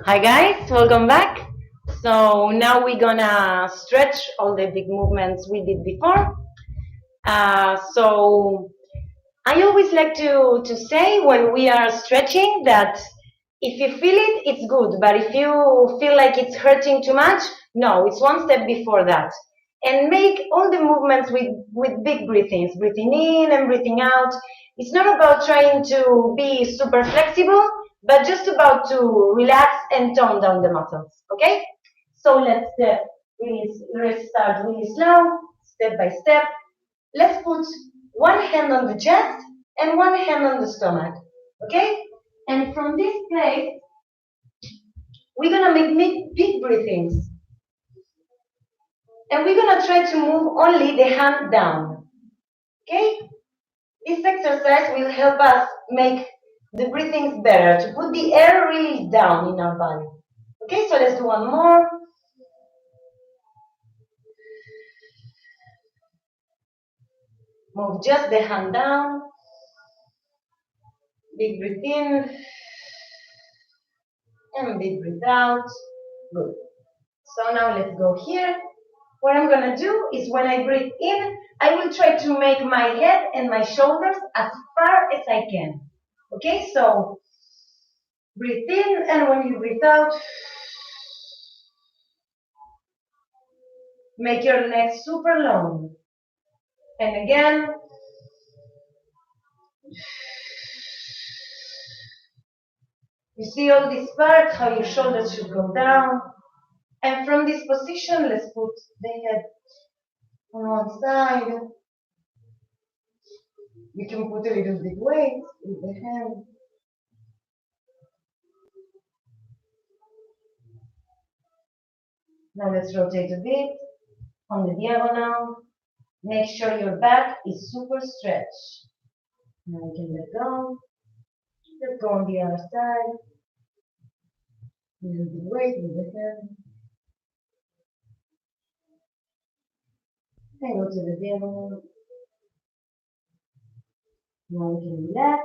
Hi guys, welcome back. So now we're gonna stretch all the big movements we did before. So I always like to say when we are stretching that if you feel it, it's good. But if you feel like it's hurting too much, no, it's one step before that. And make all the movements with big breathings, breathing in and breathing out. It's not about trying to be super flexible, but just about to relax and tone down the muscles. Okay? So let's start really slow, step by step. Let's put one hand on the chest and one hand on the stomach. Okay? And from this place, we're gonna make big breathings. And we're gonna try to move only the hand down. Okay? This exercise will help us make the breathings better, to put the air really down in our body. Okay, so let's do one more. Move just the hand down. Big breath in. And big breath out. Good. So now let's go here. What I'm gonna do is when I breathe in, I will try to make my head and my shoulders as far as I can. Okay, so breathe in, and when you breathe out, make your neck super long. And again. You see all this part, how your shoulders should go down. And from this position, let's put the head on one side. You can put a little bit weight with the hand. Now let's rotate a bit on the diagonal. Make sure your back is super stretched. Now we can let go. Let's go on the other side. A little bit weight with the hand. And go to the diagonal. Now we can relax.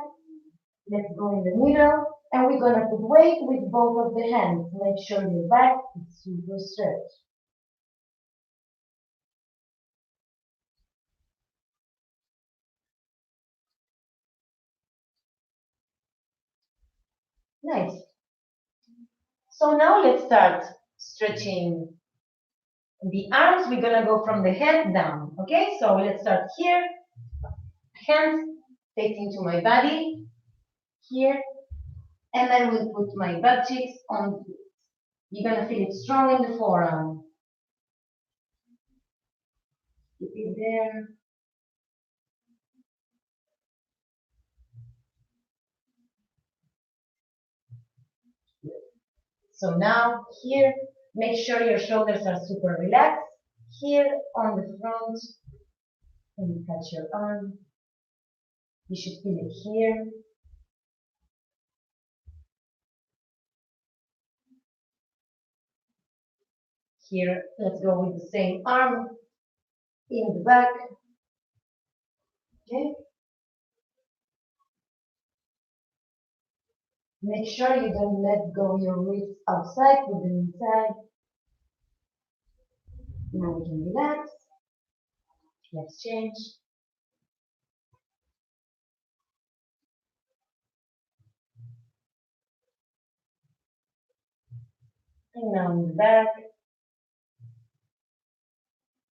Let's go in the middle. And we're going to put weight with both of the hands. Make sure your back is super stretched. Nice. So now let's start stretching the arms. We're going to go from the head down. Okay, so let's start here. Hands facing to my body. Here. And I will put my butt cheeks on it. You're going to feel it strong in the forearm. Keep it there. So now here, make sure your shoulders are super relaxed. Here on the front, and you touch your arm. You should feel it here. Here, let's go with the same arm in the back. Okay. Make sure you don't let go your wrists outside, put them inside. Now we can relax. Let's change. And now in the back.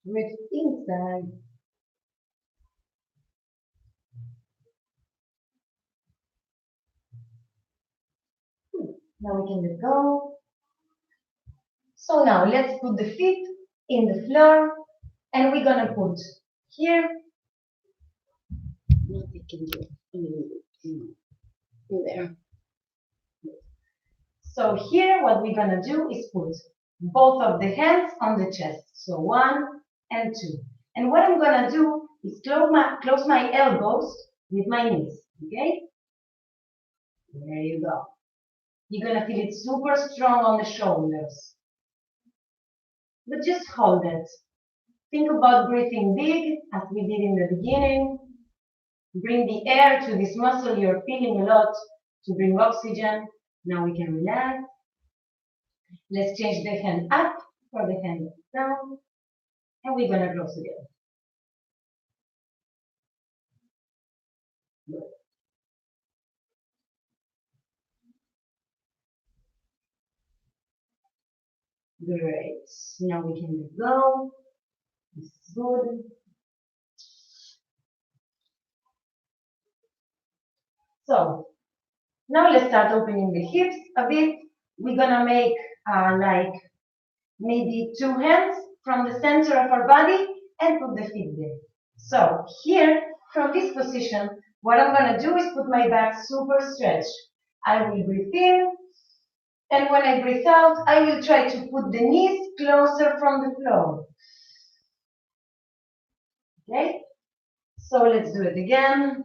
Wrist inside. Now we can let go. So now let's put the feet in the floor, and we're gonna put here. There. So here what we're gonna do is put both of the hands on the chest. So 1 and 2. And what I'm gonna do is close my elbows with my knees. Okay? There you go. You're gonna feel it super strong on the shoulders. But just hold it. Think about breathing big, as we did in the beginning. Bring the air to this muscle you're feeling a lot to bring oxygen. Now we can relax. Let's change the hand up for the hand down. And we're gonna close again. Good. Great. Now we can let go. This is good. So now let's start opening the hips a bit. We're gonna make like maybe 2 hands from the center of our body and put the feet there. So here, from this position, what I'm gonna do is put my back super stretched. I will breathe in, and when I breathe out, I will try to put the knees closer from the floor. Okay? So let's do it again.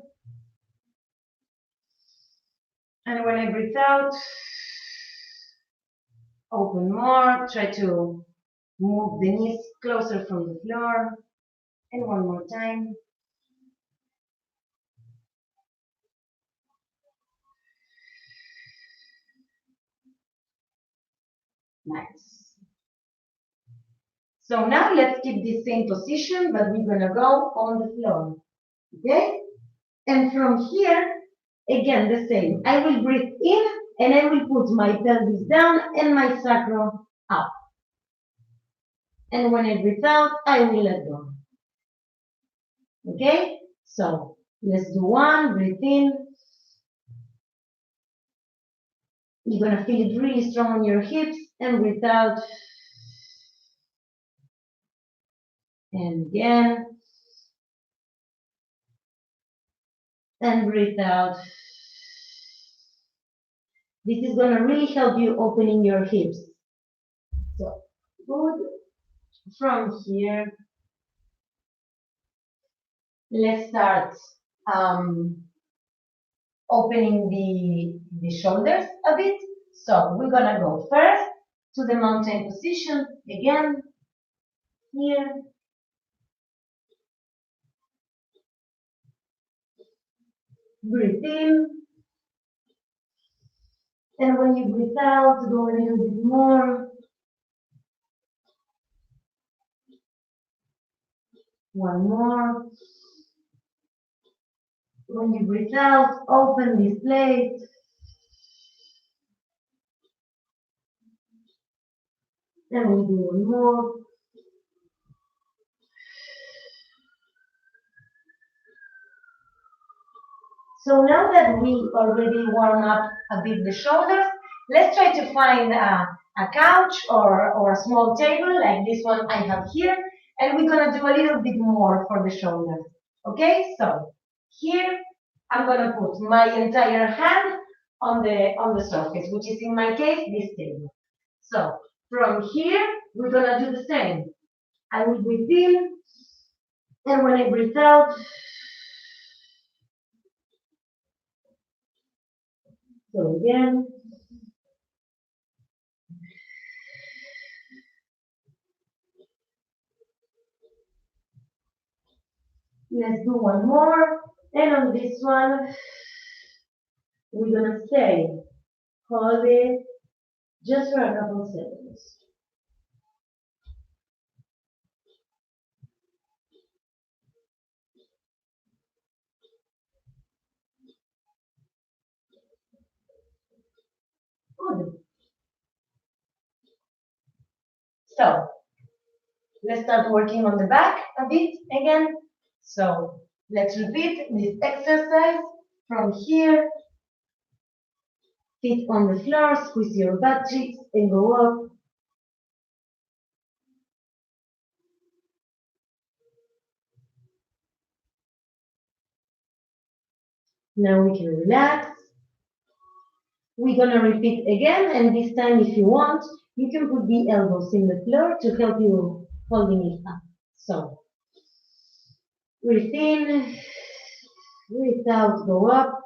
And when I breathe out, open more, try to move the knees closer from the floor. And one more time. Nice. So now let's keep the same position, but we're gonna go on the floor. Okay? And from here, again the same. I will breathe in and I will put my pelvis down and my sacrum up. And when I breathe out, I will let go. Okay? So let's do one, breathe in. You're gonna feel it really strong on your hips, and breathe out. And again. And breathe out. This is gonna really help you opening your hips. So good. From here, let's start opening the shoulders a bit. So we're gonna go first to the mountain position again. Here. Breathe in. And when you breathe out, go a little bit more. One more. When you breathe out, open this plate. And we do one more. So now that we already warm up a bit the shoulders, let's try to find a couch or a small table like this one I have here, and we're gonna do a little bit more for the shoulders. Okay, so here I'm gonna put my entire hand on the surface, which is in my case this table. So from here we're gonna do the same. I will breathe in, and when I breathe out, so again. Let's do one more. And on this one, we're gonna stay. Hold it just for a couple seconds. Good. So let's start working on the back a bit again. So let's repeat this exercise from here. Feet on the floor, squeeze your butt cheeks and go up. Now we can relax. We're gonna repeat again, and this time if you want, you can put the elbows in the floor to help you holding it up. So breathe in, breathe out, go up,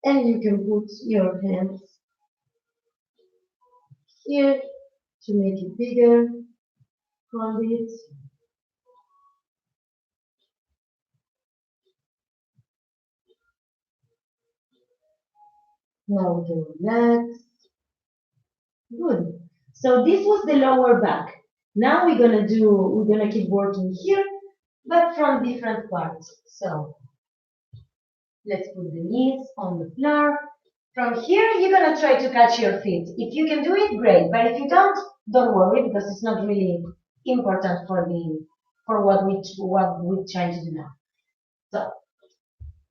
and you can put your hands here to make it bigger. Hold it. Now we can relax. Good. So this was the lower back. Now we're gonna keep working here, but from different parts. So let's put the knees on the floor. From here, you're gonna try to catch your feet. If you can do it, great. But if you don't worry because it's not really important for what we're trying to do now. So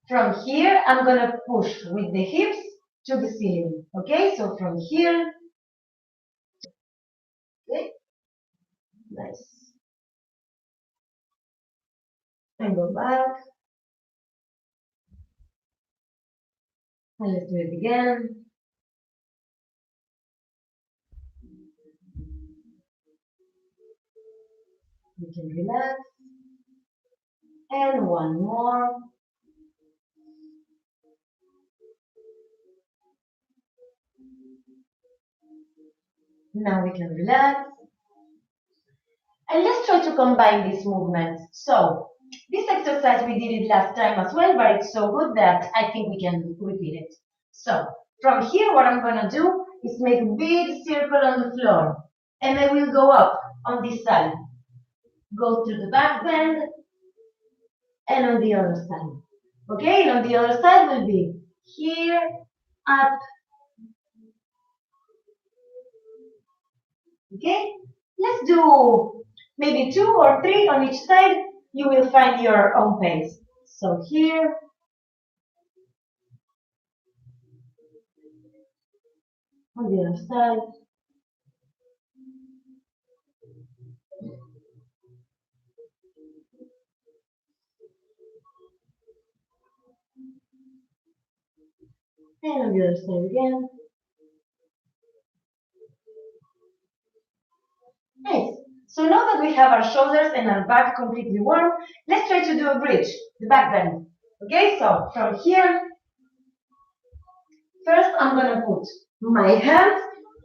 from here, I'm gonna push with the hips to the ceiling. Okay, so from here, okay, nice. And go back, and let's do it again. You can relax, and one more. Now we can relax. And let's try to combine these movements. So, this exercise we did it last time as well, but it's so good that I think we can repeat it. So, from here, what I'm going to do is make a big circle on the floor. And I will go up on this side. Go to the back bend and on the other side. Okay, and on the other side will be here, up. Okay, let's do maybe 2 or 3 on each side. You will find your own pace. So here, on the other side, and on the other side again. Nice. So now that we have our shoulders and our back completely warm, let's try to do a bridge, the back bend. Okay, so from here, first I'm gonna put my hands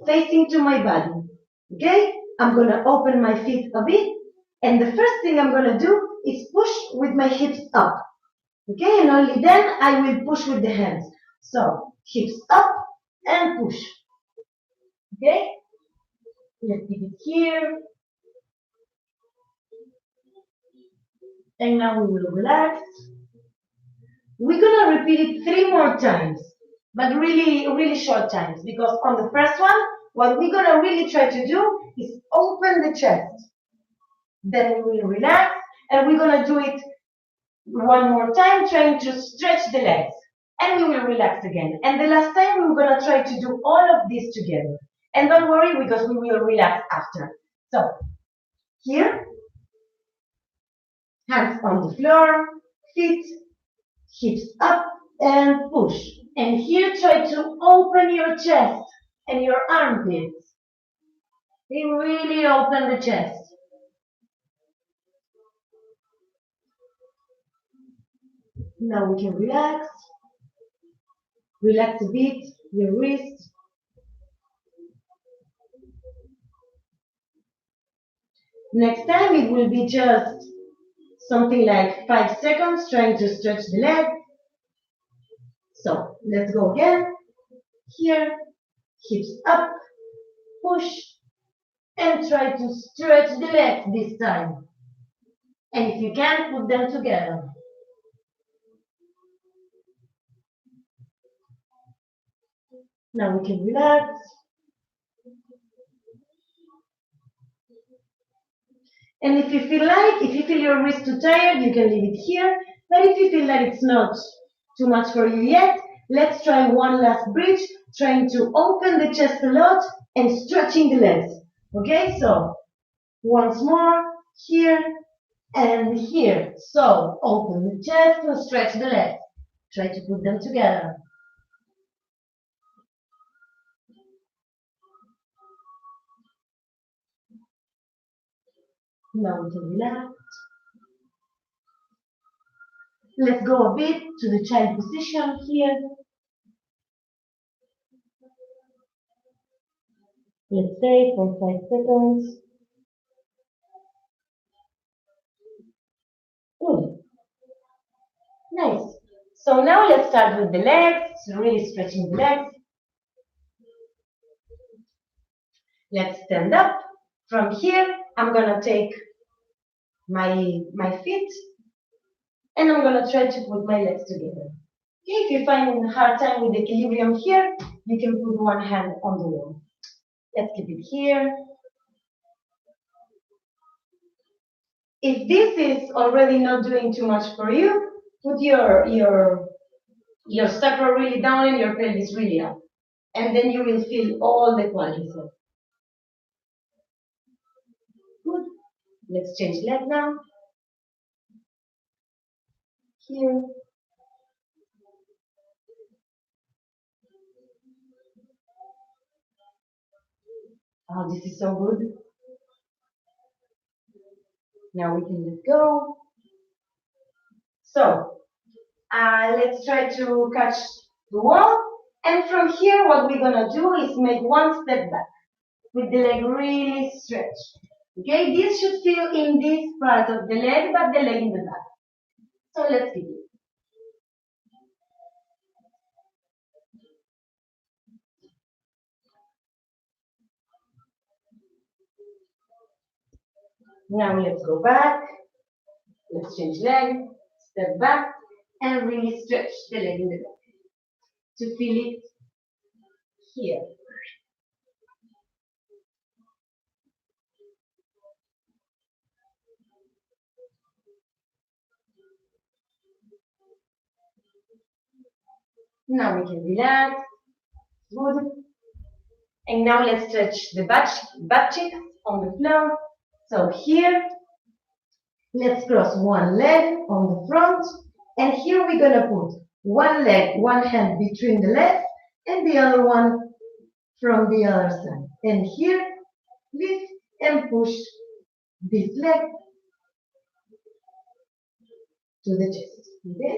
facing to my body. Okay, I'm gonna open my feet a bit, and the first thing I'm gonna do is push with my hips up. Okay, and only then I will push with the hands. So hips up and push. Okay, let's keep it here. And now we will relax. We're gonna repeat it 3 more times, but really, really short times, because on the first one, what we're gonna really try to do is open the chest. Then we will relax, and we're gonna do it 1 more time, trying to stretch the legs. And we will relax again. And the last time, we're gonna try to do all of this together. And don't worry, because we will relax after. So, here, hands on the floor, feet, hips up, and push. And here, try to open your chest and your armpits. You really open the chest. Now we can relax. Relax a bit, your wrist. Next time it will be just something like 5 seconds trying to stretch the leg. So let's go again. Here, hips up, push, and try to stretch the legs this time. And if you can, put them together. Now we can relax. And if you feel your wrist too tired, you can leave it here. But if you feel that it's not too much for you yet, let's try one last bridge, trying to open the chest a lot and stretching the legs. Okay, so once more, here and here. So open the chest and stretch the legs. Try to put them together. Now we can relax. Let's go a bit to the child position here. Let's stay for 5 seconds. Good. Nice. So now let's start with the legs, really stretching the legs. Let's stand up. From here, I'm gonna take my feet and I'm gonna try to put my legs together. Okay, if you find a hard time with equilibrium here, you can put one hand on the wall. Let's keep it here. If this is already not doing too much for you, put your sacral really down and your pelvis really up. And then you will feel all the quadriceps. Good. Let's change leg now. Here. Oh, this is so good. Now we can let go. So, let's try to catch the wall. And from here, what we're gonna do is make one step back with the leg really stretched. Okay, this should feel in this part of the leg, but the leg in the back. So let's begin. Now let's go back. Let's change leg, step back, and really stretch the leg in the back to feel it here. Now we can relax. Good. And now let's stretch the butt cheeks on the floor. So here, let's cross one leg on the front. And here we're going to put one leg, one hand between the legs, and the other one from the other side. And here, lift and push this leg to the chest. Okay?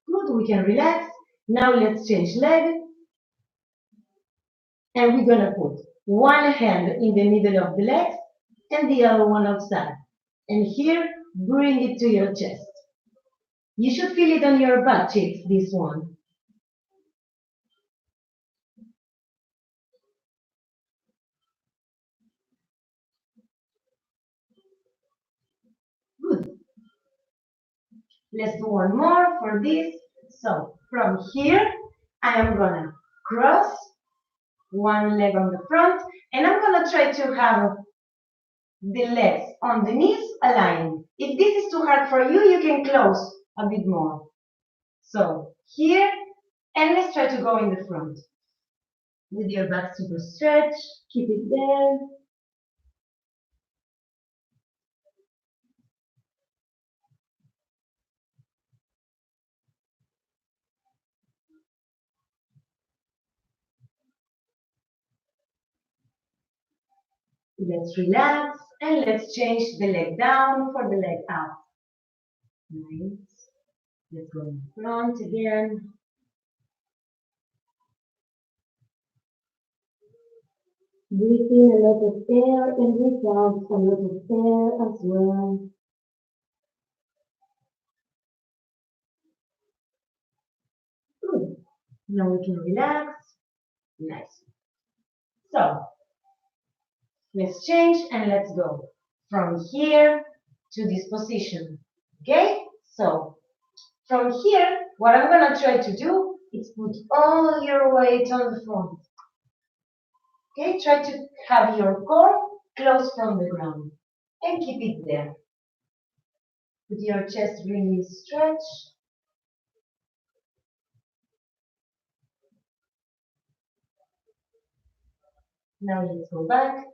Good, we can relax. Now let's change leg. And we're gonna put one hand in the middle of the legs and the other one outside. And here, bring it to your chest. You should feel it on your butt cheeks, this one. Good. Let's do one more for this. So from here, I am gonna cross one leg on the front, and I'm gonna try to have the legs on the knees aligned. If this is too hard for you, you can close a bit more. So here, and let's try to go in the front. With your back super stretched, keep it there. Let's relax and let's change the leg down for the leg up. Nice. Let's go in front again. Breathe in a lot of air and breathe out a lot of air as well. Good. Now we can relax. Nice. So, let's change and let's go from here to this position. Okay? So, from here, what I'm going to try to do is put all your weight on the front. Okay? Try to have your core close from the ground and keep it there. With your chest really stretched. Now let's go back.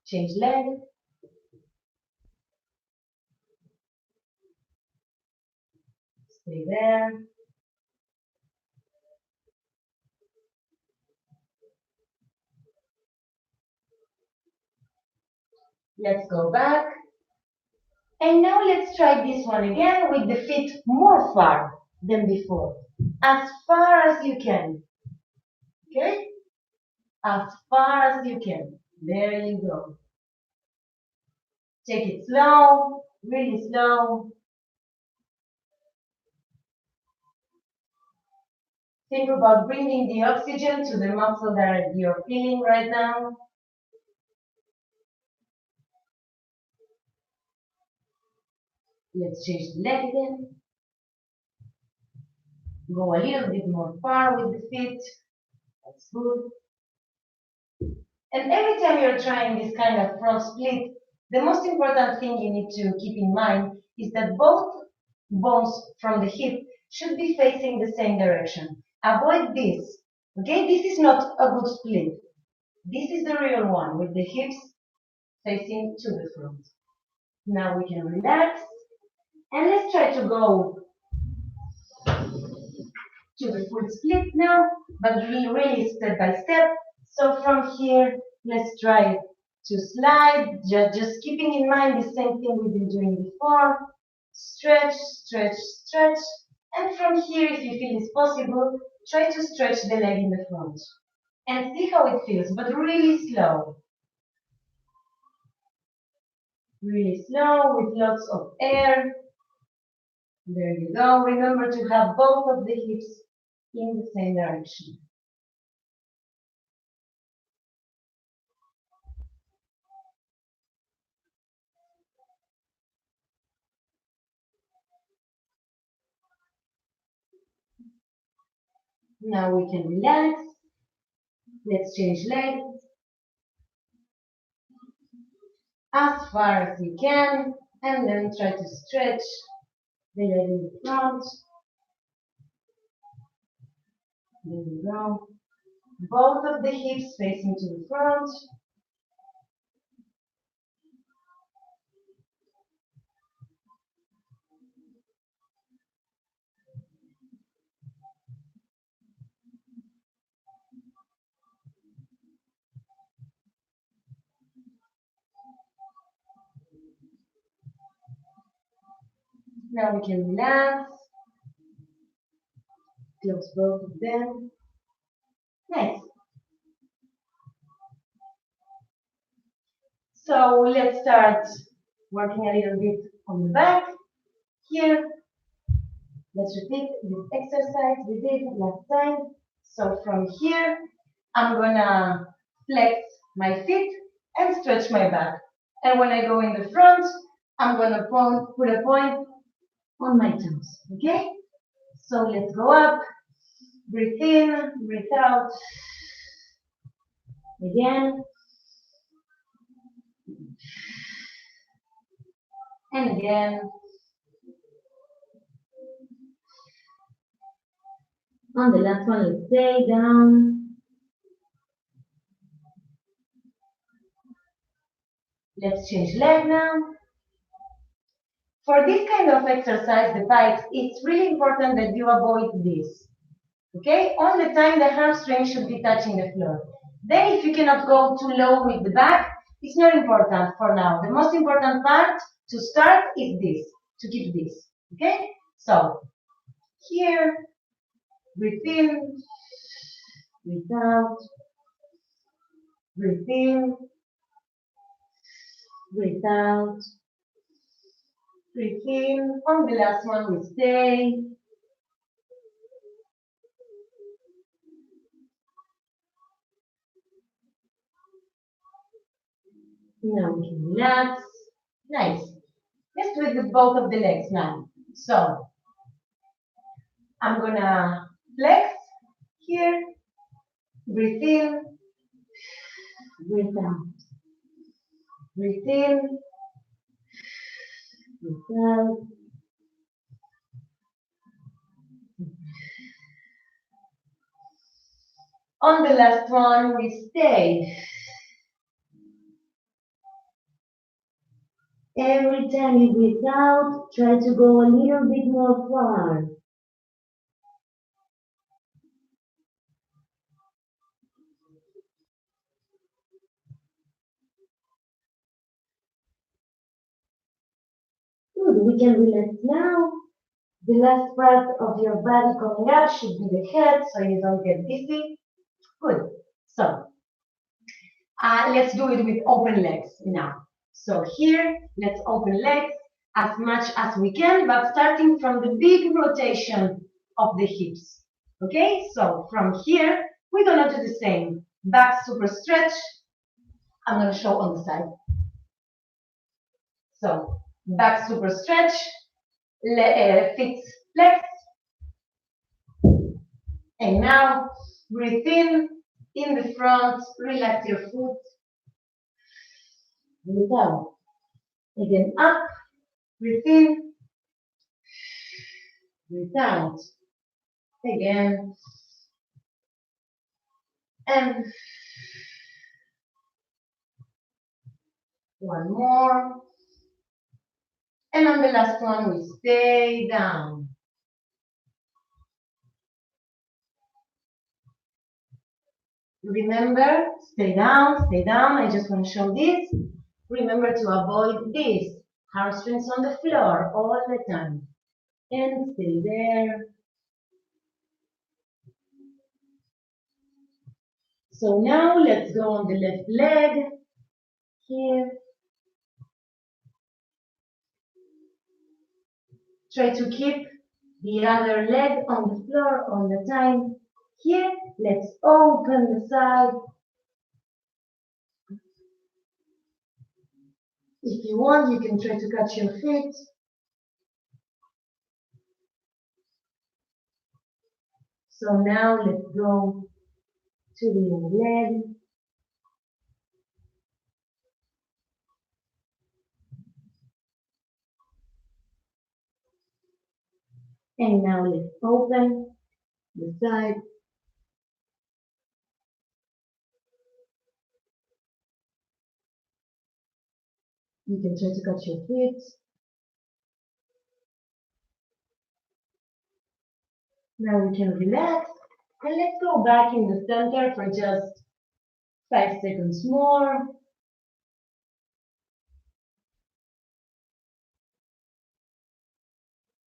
Change leg. Stay there. Let's go back. And now let's try this one again with the feet more far than before. As far as you can. Okay? As far as you can. There you go. Take it slow, really slow. Think about bringing the oxygen to the muscle that you're feeling right now. Let's change the leg again. Go a little bit more far with the feet. That's good. And every time you're trying this kind of front split, the most important thing you need to keep in mind is that both bones from the hip should be facing the same direction. Avoid this. Okay, this is not a good split. This is the real one with the hips facing to the front. Now we can relax and let's try to go to the full split now, but really step by step. So from here, let's try to slide, just keeping in mind the same thing we've been doing before. Stretch, stretch, stretch. And from here, if you feel it's possible, try to stretch the leg in the front. And see how it feels, but really slow. Really slow with lots of air. There you go. Remember to have both of the hips in the same direction. Now we can relax. Let's change legs as far as you can and then try to stretch the leg in the front. There you go. Both of the hips facing to the front. Now we can relax. Close both of them. Nice. So let's start working a little bit on the back. Here, let's repeat this exercise we did last time. So from here, I'm gonna flex my feet and stretch my back. And when I go in the front, I'm gonna put a point on my toes, okay? So let's go up, breathe in, breathe out. Again. And again. On the last one, let's stay down. Let's change leg now. For this kind of exercise, the bikes, it's really important that you avoid this. Okay? All the time the hamstring should be touching the floor. Then if you cannot go too low with the back, it's not important for now. The most important part to start is this, to keep this. Okay? So, here, breathe in, breathe out, breathe in, breathe out, breathe in. On the last one, we stay. Now we can relax. Nice. Let's do it with both of the legs now. So, I'm gonna flex here. Breathe in. Breathe out. Breathe in. Breathe out. On the last one, we stay. Every time you breathe out, try to go a little bit more far. Good, we can relax now. The last part of your body coming up should be the head so you don't get dizzy. Good. So, let's do it with open legs now. So here, let's open legs as much as we can, but starting from the big rotation of the hips. Okay, so from here, we're gonna do the same. Back super stretch. I'm gonna show on the side. So, back super stretch, feet flex, and now breathe in the front, relax your foot, breathe out. Again, up, breathe in, breathe out. Again, and one more. And on the last one, we stay down. Remember, stay down, stay down. I just want to show this. Remember to avoid this. Hamstrings on the floor all the time. And stay there. So now let's go on the left leg. Here. Try to keep the other leg on the floor all the time. Here, let's open the side. If you want, you can try to catch your feet. So now let's go to the other leg. And now let's open the side. You can try to catch your feet. Now we can relax. And let's go back in the center for just 5 seconds more.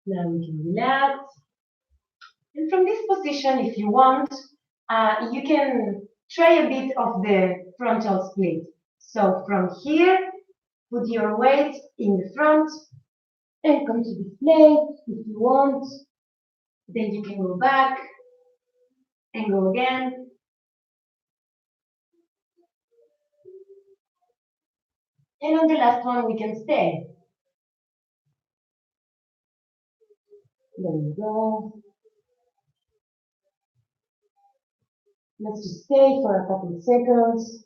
Now we can relax. And from this position, if you want, you can try a bit of the frontal split. So from here, put your weight in the front and come to the plate if you want. Then you can go back and go again. And on the last one, we can stay. There we go. Let's just stay for a couple of seconds.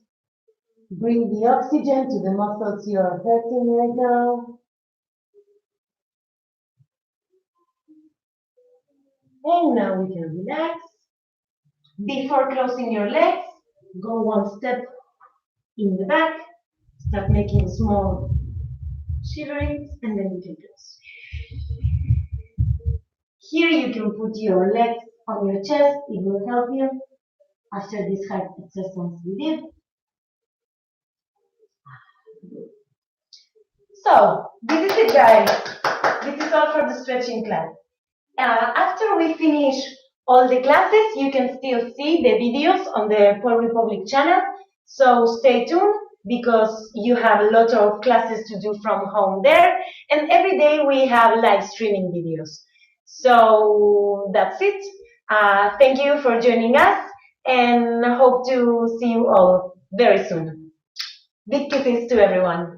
Bring the oxygen to the muscles you are hurting right now. And now we can relax. Before closing your legs, go one step in the back. Start making small shiverings, and then you can close. Here you can put your legs on your chest. It will help you after this hard exercise we did. So, this is it, guys. This is all for the stretching class. After we finish all the classes, you can still see the videos on the Paul Republic channel. So stay tuned because you have a lot of classes to do from home there. And every day we have live streaming videos. So that's it. Thank you for joining us and hope to see you all very soon. Big kisses to everyone.